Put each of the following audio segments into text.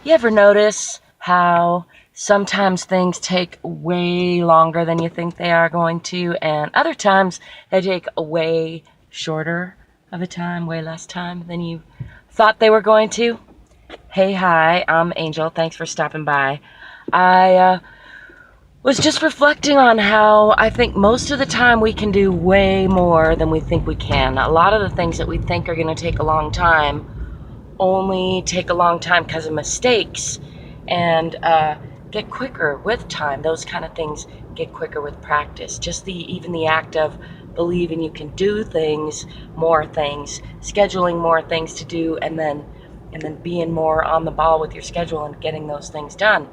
You ever notice how sometimes things take way longer than you think they are going to, and other times they take a way shorter of a time, way less time than you thought they were going to? Hey, hi, I'm Angel. Thanks for stopping by. I was just reflecting on how I think most of the time we can do way more than we think we can. A lot of the things that we think are going to take a long time only take a long time because of mistakes, and get quicker with time. Those kind of things get quicker with practice. Just even the act of believing you can do things, more things, scheduling more things to do, and then being more on the ball with your schedule and getting those things done.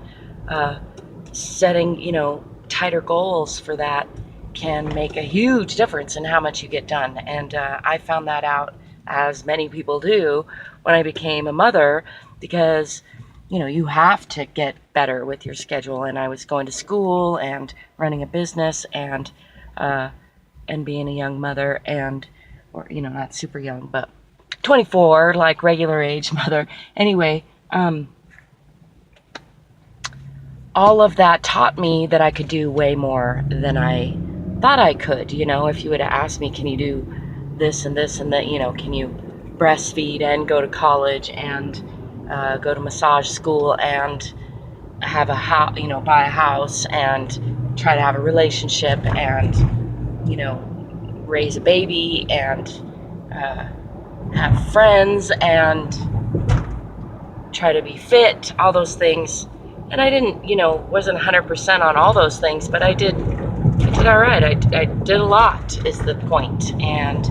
Setting, tighter goals for that can make a huge difference in how much you get done. And I found that out, as many people do, when I became a mother, because you have to get better with your schedule. And I was going to school and running a business and being a young mother, or not super young, but 24, like regular age mother. Anyway, all of that taught me that I could do way more than I thought I could. If you would have asked me, can you do this and this and that, can you breastfeed and go to college and go to massage school and have a house, buy a house and try to have a relationship and, raise a baby and have friends and try to be fit, all those things. And I didn't, wasn't 100% on all those things, but I did all right. I did a lot, is the point. And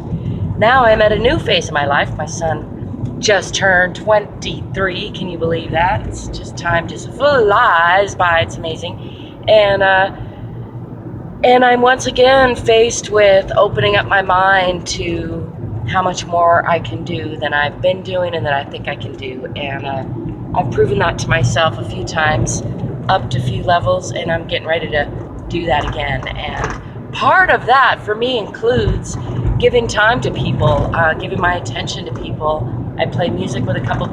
now I'm at a new phase of my life. My son just turned 23. Can you believe that? It's just time just flies by. It's amazing. And I'm once again faced with opening up my mind to how much more I can do than I've been doing and that I think I can do. And I've proven that to myself a few times, up to a few levels, and I'm getting ready to do that again. And part of that for me includes giving time to people, giving my attention to people. I play music with a couple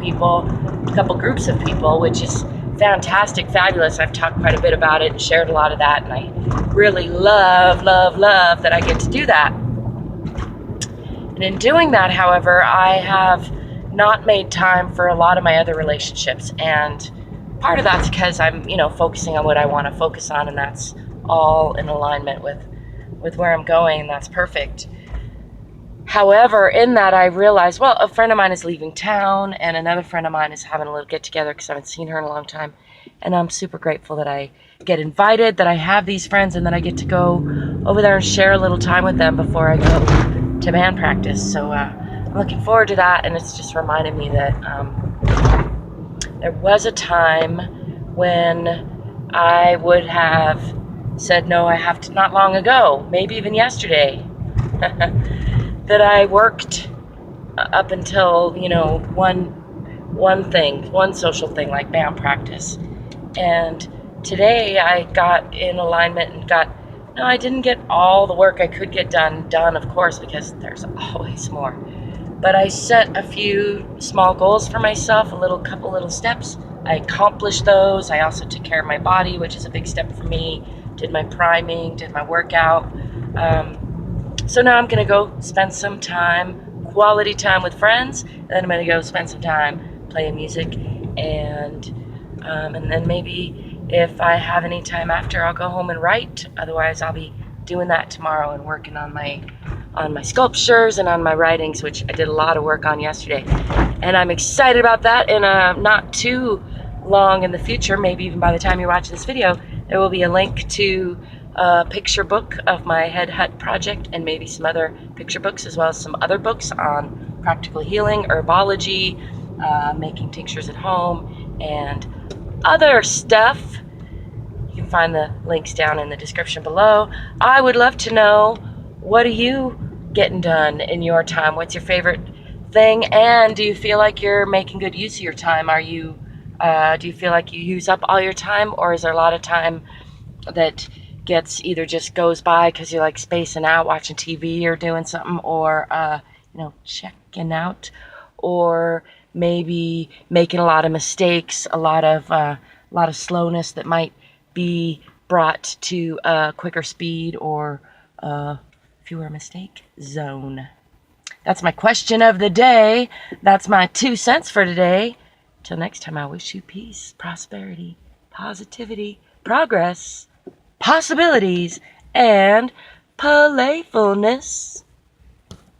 groups of people, which is fantastic, fabulous. I've talked quite a bit about it and shared a lot of that, and I really love that I get to do that. And in doing that, however, I have not made time for a lot of my other relationships, and part of that's because I'm focusing on what I want to focus on, and that's all in alignment with where I'm going, and that's perfect. However, in that I realized, well, a friend of mine is leaving town, and another friend of mine is having a little get-together because I haven't seen her in a long time, and I'm super grateful that I get invited, that I have these friends, and that I get to go over there and share a little time with them before I go to band practice. So I'm looking forward to that, and it's just reminded me that there was a time when I would have said no, I have to, not long ago, maybe even yesterday, that I worked up until, one social thing like band practice. And today I got in alignment and I didn't get all the work I could get done, of course, because there's always more. But I set a few small goals for myself, couple little steps. I accomplished those. I also took care of my body, which is a big step for me. Did my priming, did my workout. So now I'm going to go spend some time, quality time with friends. Then I'm going to go spend some time playing music. And then maybe if I have any time after, I'll go home and write. Otherwise, I'll be doing that tomorrow and working on my sculptures and on my writings, which I did a lot of work on yesterday. And I'm excited about that. And not too long in the future, maybe even by the time you're watching this video, there will be a link to a picture book of my Head Hutt project, and maybe some other picture books, as well as some other books on practical healing, herbology, making tinctures at home, and other stuff. You can find the links down in the description below. I would love to know, what are you getting done in your time? What's your favorite thing? And do you feel like you're making good use of your time? Do you feel like you use up all your time, or is there a lot of time that gets either just goes by because you're like spacing out, watching TV or doing something, or checking out, or maybe making a lot of mistakes, a lot of slowness that might be brought to a quicker speed or a fewer mistake zone. That's my question of the day. That's my 2 cents for today. Till next time, I wish you peace, prosperity, positivity, progress, possibilities, and playfulness.